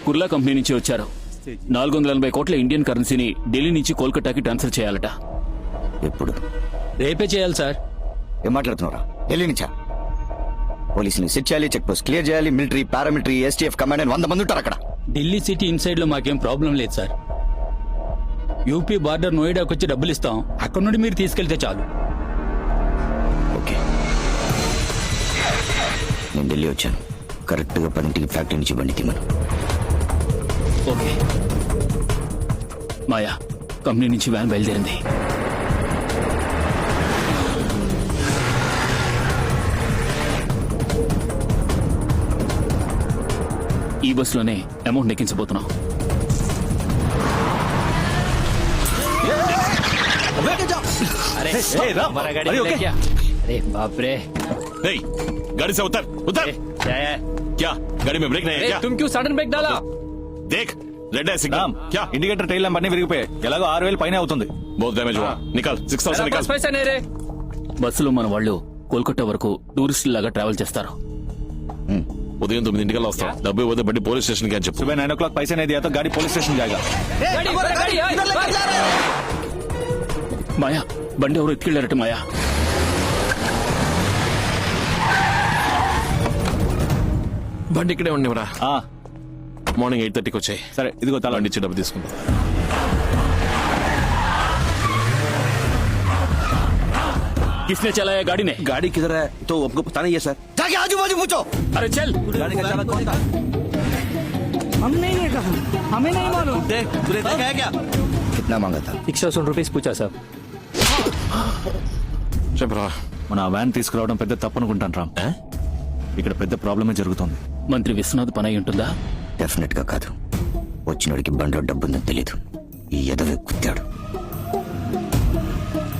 Kurla company నుంచి వచ్చారు. 480 కోట్ల ఇండియన్ కరెన్సీని ఢిల్లీ నుంచి కోల్కతాకి ట్రాన్స్ఫర్ చేయాలట. ఎప్పుడు? రేపే చేయాలి సార్. ఏం మాట్లాడుతున్నారా? ఢిల్లీ నుంచా? పోలీసుని సెట్ చేయాలి, చెక్ పోస్ట్ క్లియర్ చేయాలి, మిలిటరీ, పారామిలిటరీ, ఎస్టీఎఫ్ కమాండ్ అని 100 మంది ఉంటారు అక్కడ. ఢిల్లీ సిటీ ఇన్సైడ్ లో మాకేం ప్రాబ్లం లేదు సార్. యూపీ బార్డర్ నోయిడాకి వచ్చి డబ్బులు ఇస్తాం, అక్కడ నుండి మీరు తీసుకెళ్తే చాలు. ఓకే, నేను ఢిల్లీ వచ్చాను. కరెక్ట్ గా 10ంటికి ఫ్యాక్టరీ నుంచి బండి తీమను. ఓకే మాయా, కంపెనీ నుంచి వ్యాన్ బయలుదేరింది. ఈ బస్సులోనే అమౌంట్ ఎక్కించబోతున్నాం. బాప్రే, गाड़ी से उतर उतर। क्या गाड़ी में ब्रेक नहीं है क्या? तुम क्यों सडन ब्रेक डाला? देख रेड है सिग्नल। क्या ఇండికేటర్ టైల్ ల్యాంప్ అన్ని విరిగిపోయాయి. ఎలాగో 6000 పైన అవుతుంది. बहुत डैमेज हुआ। निकल 6000 निकल। पैसा नहीं रे. బస్సులో మన వాళ్ళు కోల్కతా వరకు టూరిస్టుల లాగా ట్రావెల్ చేస్తారు. ఉదయం 9 వస్తాం. డబ్బు ఇవ్వదు బండి పోలీస్ స్టేషన్ కి అని చెప్పు. सुबह 9 o'clock पैसे नहीं दिया तो गाड़ी पुलिस स्टेशन जाएगा. మాయా, బండి ఎవరు ఎత్తుకెళ్లారట మాయా. బండి ఇక్కడే ఉండేవరా. ఆ, మార్నింగ్ 8:30కి వచ్చాయి. సరే ఇదిగో తల. బండి ఇచ్చి డబ్బు తీసుకుందాం. किसने चलाया गाड़ी ने? गाड़ी किधर है तो आपको पता नहीं है सर? जाके आजू बाजू पूछो. अरे चल. गाड़ी का चालक कौन था? हमने नहीं कहा, हमें नहीं मालूम. देख तूने देखा है क्या? कितना मांगा था? 600 रुपीस पूछा साहब. చెప్పరా. మన వ్యాన్ తీసుకురావడం పెద్ద తప్పు అనుకుంటాను రామ్. ఇక్కడ పెద్ద ప్రాబ్లమే జరుగుతుంది. మంత్రి విశ్వనాథ్ పని అయి ఉంటుందా? డెఫినెట్ గా కాదు. వచ్చినోడికి బండిలో డబ్బుందని తెలీదు. ఈ ఎదవే కుత్తాడు.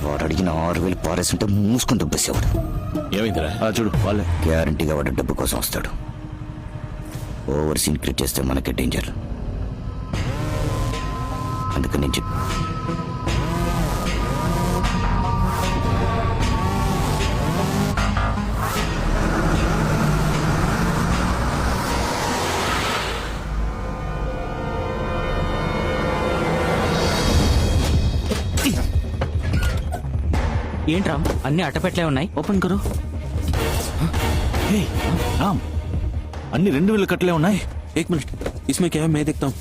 వాడు అడిగిన 6000 పారేస్తుంటే మూసుకుని డబ్బేసేవాడు. ఏమైందిరా? చూడు వాళ్ళే. గ్యారంటీగా వాడు డబ్బు కోసం వస్తాడు. ఓవర్ సీన్ క్రియేట్ చేస్తే మనకే డేంజర్. అందుకని నేను చెప్పు. ఏంట్రా అన్ని అట్టపెట్లే ఉన్నాయి, ఓపెన్ కరు. రామ్, అన్ని 2000 కట్టలే ఉన్నాయి. एक मिनट, इसमें क्या है मैं देखता हूँ.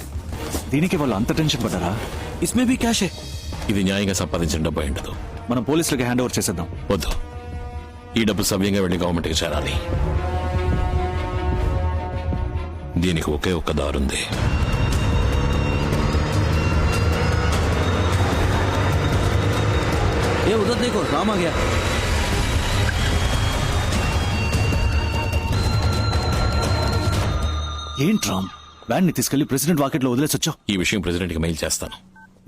దీనికి వాళ్ళు అంత టెన్షన్ పడ్డారా? इसमें भी कैश है. ఇది న్యాయంగా సంపాదించిన డబ్బు అయి ఉండదు. మనం పోలీసులకి హ్యాండ్ ఓవర్ చేసేద్దాం. వద్దు, ఈ డబ్బు సవ్యంగా వెళ్లి గవర్నమెంట్ కి చేరాలి. దీనికి ఒకే ఒక్క దారుంది. ये उधर देखो, राम आ गया. ఏంటి రామ్, వ్యాన్ ని తీసుకెళ్లి ప్రెసిడెంట్ వాకెట్ లో వదిలేసొచ్చావు. ఈ విషయం ప్రెసిడెంట్ కి మెయిల్ చేస్తాను.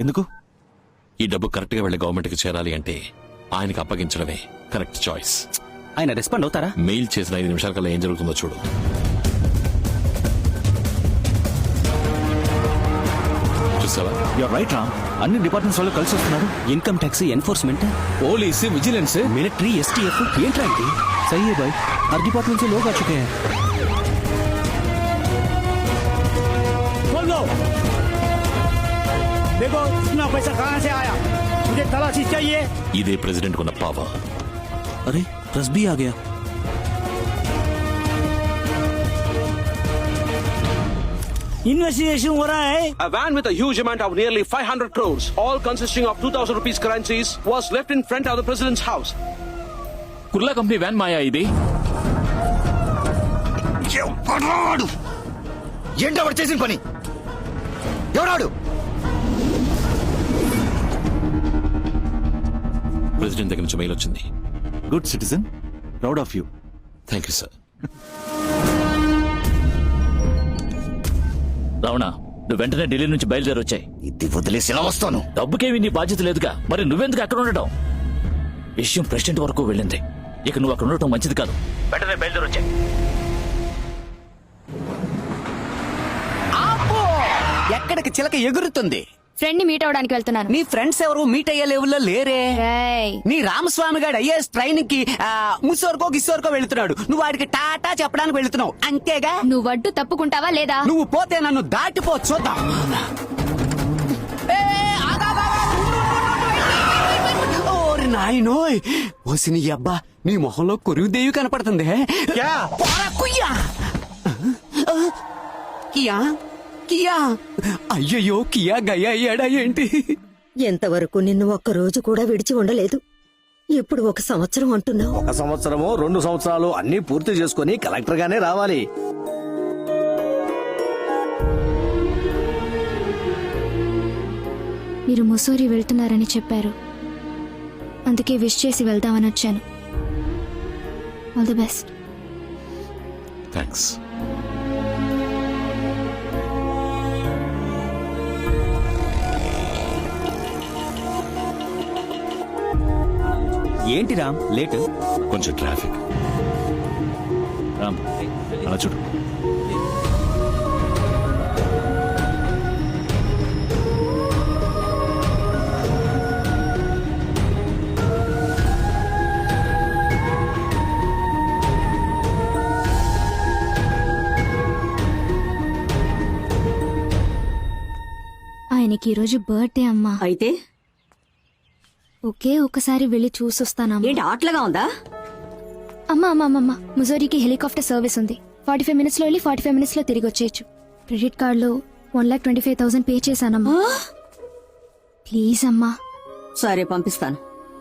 ఎందుకు? ఈ డబ్బు కరెక్ట్ గా వెళ్లి గవర్నమెంట్ కి చేరాలి అంటే ఆయనకి అప్పగించడమే కరెక్ట్ చాయిస్. ఆయన రెస్పాండ్ అవుతారా? మెయిల్ చేసిన 5 నిమిషాల కల్లా ఏం జరుగుతుందో చూడు. చూసావా? యూర్ రైట్ రామ్, అన్ని డిపార్ట్మెంట్స్ వాళ్ళు కలిసి వస్తున్నారు. Income tax, enforcement, police, vigilance, military, STF. ఏంట్రా ఇది? सही है भाई, हर डिपार्टमेंट से लोग आ चुके हैं. खोल दो. देखो इतना पैसा कहाँ से आया, मुझे तलाशी चाहिए. ఇదే ప్రెసిడెంట్ కున్న పవర్. अरे रस भी आ गया. इन्वेस्टिगेशन हो रहा है. A van with a huge amount of nearly 500 crores, all consisting of 2,000 rupees currencies, was left in front of the president's house. Kurla company van మాయా ఇది. ఎవడాడు? ఏంటవాడు చేసిన పని? ఎవడాడు? ప్రెసిడెంట్ దగ్గర నుంచి మెయిల్ వచ్చింది. Good citizen, proud of you. Thank you sir. Ravana, నువ్వు వెంటనే ఢిల్లీ నుంచి బయలుదేరి వచ్చాయి. ఇది వదిలేసి ఎలా వస్తాను? డబ్బుకేవి నీ బాధ్యత లేదుగా, మరి నువ్వెందుకు అక్కడ ఉండటం? విషయం ప్రెసిడెంట్ వరకు వెళ్ళింది. ఇక నువ్వు అక్కడ ఉండటం మంచిది కాదు. వెంటనే బయలుదేరి వచ్చాయి. ఎక్కడికి చిలక ఎగురుతుంది. ఫ్రెండ్ ని మీట్ అవడానికి వెళ్తున్నాను. నీ ఫ్రెండ్స్ ఎవరు మీట్ అయ్యే లెవెల్లో లేరే. రేయ్, నీ రామస్వామి గారు ఐఏఎస్ ట్రైనింగ్ కి ముసోర్కో గిస్సోర్కో వెళ్తున్నాడు. నువ్వు వాడికి టాటా చెప్పడానికి వెళ్తున్నావు అంతేగా. నువ్వు అడ్డు తప్పుకుంటావా లేదా? నువ్వు పోతే నన్ను దాటిపో చూద్దాం. ఏ, ఆగు, ఆగు, ఆగు. ఓరి నాయనోయ్, ఓసి నీ అబ్బా, నీ మొహంలో కొరివిదేవి కనపడుతుంది. పోరా, కుయ్యా. కియా కియా, అయ్యయ్యో కియా గయ్యా అయ్యాడా ఏంటి? ఎంతవరకు నిన్ను ఒక్క రోజు కూడా విడిచి ఉండలేదు. ఇప్పుడు 1 సంవత్సరం అంటున్నావు. 1 సంవత్సరమో 2 సంవత్సరాలు అన్ని పూర్తి చేసుకుని కలెక్టర్ గానే రావాలి. మీరు ముసోరి వెళ్తున్నారని చెప్పారు, అందుకే విష్ చేసి వెళ్దామని వచ్చాను. All the best. థ్యాంక్స్. ఏంటి రామ్ లేట్? కొంచెం ట్రాఫిక్. రామ్ అలా చూడు. ఆయనకి ఈరోజు బర్త్డే అమ్మా. అయితే ఒకే ఒక్కసారి వెళ్ళి చూసొస్తానమ్మా. ఏంటి ఆటలుగా ఉందా? అమ్మా ముజోరికి హెలికాప్టర్ సర్వీస్ ఉంది. 45 minutes లో వెళ్ళి 45 minutes లో తిరిగి వచ్చేయచ్చు. క్రెడిట్ కార్డ్ లో 1,25,000 పే చేశానమ్మా. ప్లీజ్ అమ్మా. సరే పంపిస్తాను,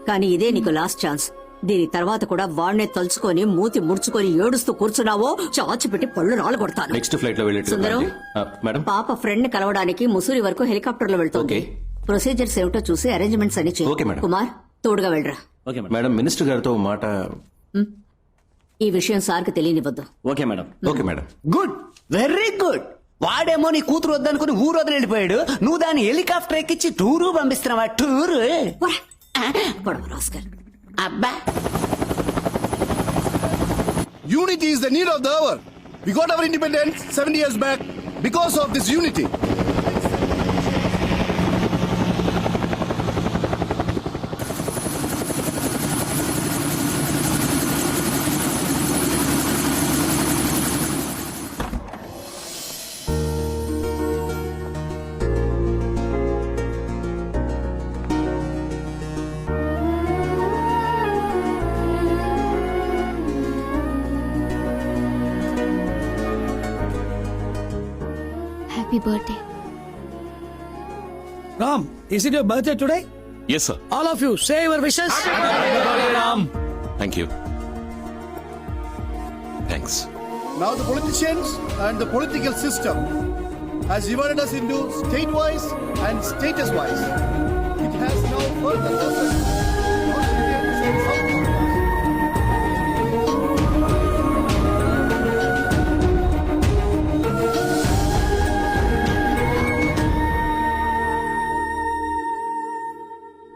కానీ ఇదే నీకు లాస్ట్ ఛాన్స్. దీని తర్వాత కూడా వాడినే తలుచుకొని మూతి ముడుచుకొని ఏడుస్తూ కూర్చున్నావో చాచి పెట్టి పళ్ళు రాళ్ళు కొడతాను. నెక్స్ట్ ఫ్లైట్ లో సుందరం, మేడం. పాప ఫ్రెండ్ ని కలవడానికి ముసూరి వరకు హెలికాప్టర్ లో వెళ్తుంది. ప్రొసీజర్స్ ఏమిటో చూసి అరేంజ్మెంట్స్ అన్ని ఓకే, చెయ్యి. మేడం. కుమార్, తోడుగా వెళ్ళరా. మేడం, మినిస్టర్ గారితో మాట. ఈ విషయం సార్కి తెలియనివ్వద్దు. Okay madam. Okay madam. Good, very good. వాడేమో నీ కూతురు వద్దనుకుని ఊరు వదిలి వెళ్ళిపోయాడు. నువ్వు దాన్ని హెలికాప్టర్ ఎక్కించి టూరు పంపిస్తున్నావా? టూరు పొడవ రాస్కల్. అబ్బా, Unity is the need of the hour. We got our independence 70 years back because of this unity. Happy birthday. Ram, is it your birthday today? Yes sir. All of you, say your wishes. Thank you. Thanks. Now the politicians and the political system has divided us into state-wise and status-wise. It has now further lessened North Indians and South Indians.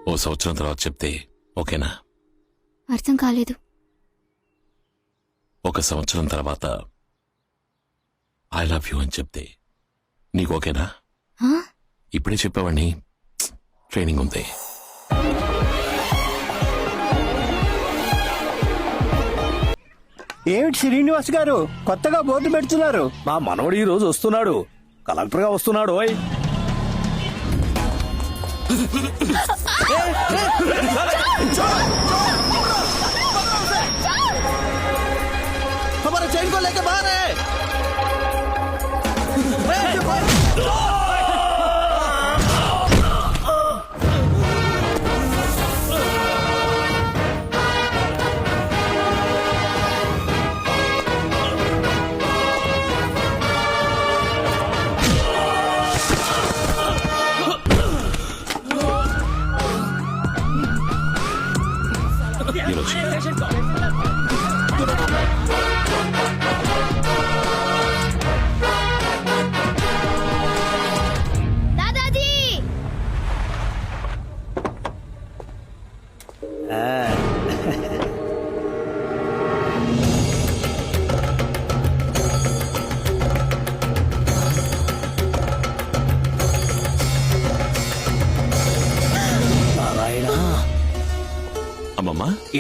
ఓ సంవత్సరం తర్వాత చెప్తే ఓకేనా? అర్థం కాలేదు. 1 సంవత్సరం తర్వాత I love you అని చెప్తే నీకు ఓకేనా? ఆ? ఇప్పుడే చెప్పావని ట్రైనింగ్ ఉంది. ఏమిటి శ్రీనివాస్ గారు కొత్తగా బోర్డు పెడుతున్నారు? మా మనవడు ఈ రోజు వస్తున్నాడు, కలెక్టర్ గా వస్తున్నాడు. ఓయ్ हमारा चैन को लेके बाहर है.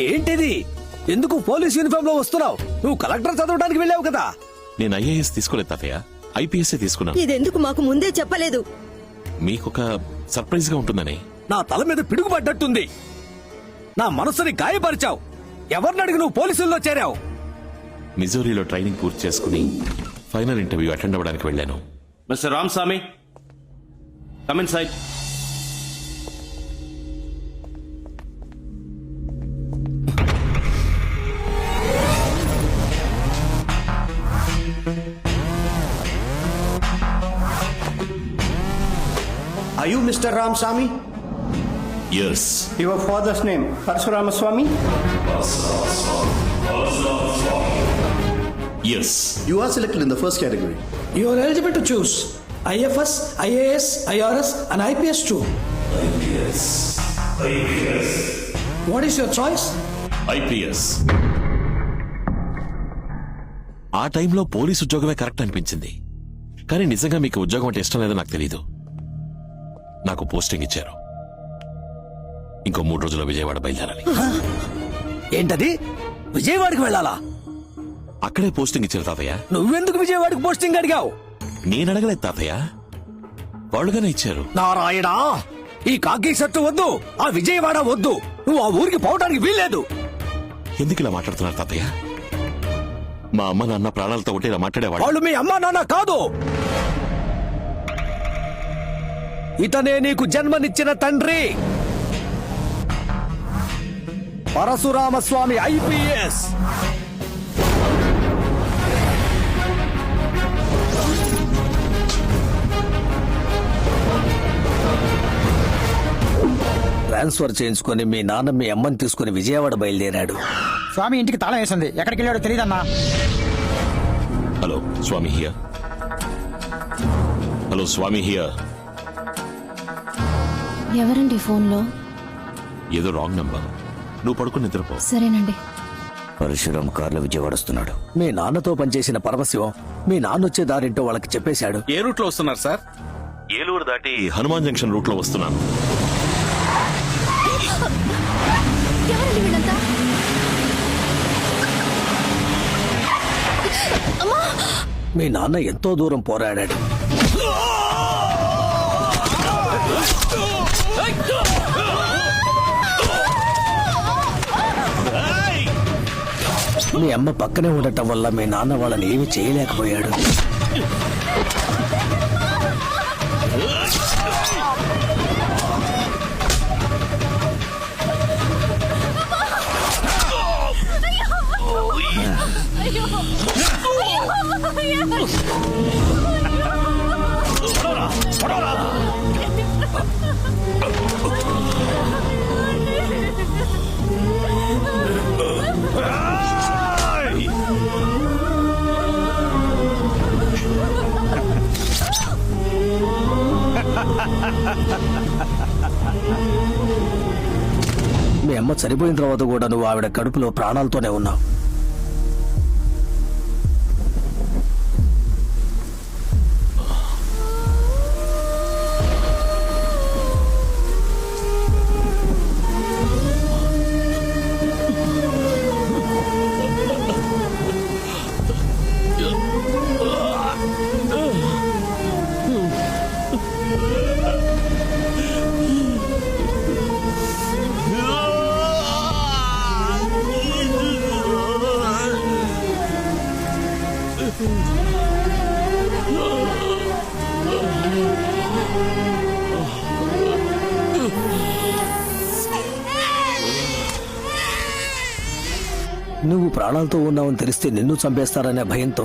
ఏంటిది? ఎందుకు పోలీస్ యూనిఫామ్ లో వస్తున్నావు? నువ్వు కలెక్టర్ చదవడానికి వెళ్ళావు కదా. నేను ఐఏఎస్ తీసుకోలేదు తాతయ్య, ఐపీఎస్ఏ తీసుకున్నాను. ఇదెందుకు మాకు ముందే చెప్పలేదు? మీకొక సర్ప్రైజ్ గా ఉంటుందని. నా తల మీద పిడుగు పడ్డట్టుంది. నా మనసుని గాయపరిచావు. ఎవరిని అడిగి నువ్వు పోలీసుల్లో చేరావు? మిజోరీలో ట్రైనింగ్ పూర్తి చేసుకుని ఫైనల్ ఇంటర్వ్యూ అటెండ్ అవ్వడానికి వెళ్ళాను. Mr. Ramsamy, come inside. Are you Mr. Ramsamy? Yes, Your father's name, Parshuramaswamy? Yes. You are selected in the first category. You are eligible to choose IFS, IAS, IRS and IPS too. What is your choice? IPS. ఆ టైంలో police ఉద్యోగమే correct అనిపించింది. కానీ నిజంగా మీకు ఉద్యోగం అంటే ఇష్టం లేదో నాకు తెలీదు. నాకు పోస్టింగ్ ఇచ్చారు. ఇంకో 3 రోజుల్లో విజయవాడ బయలుదేరాలి. ఏంటది? విజయవాడకి వెళ్ళాలా? అక్కడే పోస్టింగ్ ఇచ్చారు తాతయ్య. నువ్వెందుకు విజయవాడకి పోస్టింగ్ అడిగావు? నేను అడగలేదు తాతయ్య, వాళ్ళుగానే ఇచ్చారు. నారాయణ, ఈ కాకి షర్టు వద్దు, ఆ విజయవాడ వద్దు. నువ్వు ఆ ఊరికి పోవడానికి వీల్లేదు. ఎందుకు ఇలా మాట్లాడుతున్నారు తాతయ్య? మా అమ్మ నాన్న ప్రాణాలతో ఉంటే ఇలా మాట్లాడేవాళ్ళు. వాళ్ళు మీ అమ్మా నాన్న కాదు. ఇతనే నీకు జన్మనిచ్చిన తండ్రి, పరశురామస్వామి ఐపీఎస్. ట్రాన్స్ఫర్ చేయించుకొని మీ నాన్న మీ అమ్మని తీసుకుని విజయవాడ బయలుదేరాడు. స్వామి ఇంటికి తాళం వేసింది. ఎక్కడికి వెళ్ళాడో తెలియదన్నా. Hello Swami here. Hello Swami here. ఎవరండి ఫోన్లో? ఏదో రాంగ్ నంబర్. నువ్వు పడుకుని నిద్రపో. సరేనండి. పరశురామ్ కార్లో విజయవాడ వస్తున్నాడు. మీ నాన్నతో పనిచేసిన పరమశివం మీ నాన్న వచ్చే దారింటో వాళ్ళకి చెప్పేశాడు. ఏ రూట్ లో వస్తున్నారు సార్? ఏలూరు దాటి హనుమాన్ జంక్షన్ రూట్ లో వస్తున్నాను. ఎవరండి వీళ్ళంతా? మీ నాన్న ఎంతో దూరం పోరాడాడు. మీ అమ్మ పక్కనే ఉండటం వల్ల మీ నాన్న వాళ్ళని ఏమీ చేయలేకపోయాడు. మీ అమ్మ చనిపోయిన తర్వాత కూడా నువ్వు ఆవిడ కడుపులో ప్రాణాలతోనే ఉన్నావు. నువ్వు ప్రాణాలతో ఉన్నావని తెలిస్తే నిన్ను చంపేస్తారనే భయంతో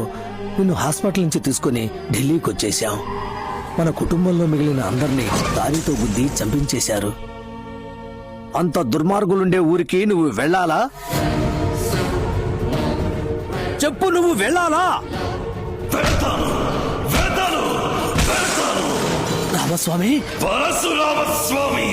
నిన్ను హాస్పిటల్ నుంచి తీసుకుని ఢిల్లీకి వచ్చేశాం. మన కుటుంబంలో మిగిలిన అందరినీ దారితో గుద్ది చంపించేశారు. అంత దుర్మార్గులుండే ఊరికి నువ్వు వెళ్ళాలా? చెప్పు, నువ్వు వెళ్ళాలా? రామస్వామి, పరశురామస్వామి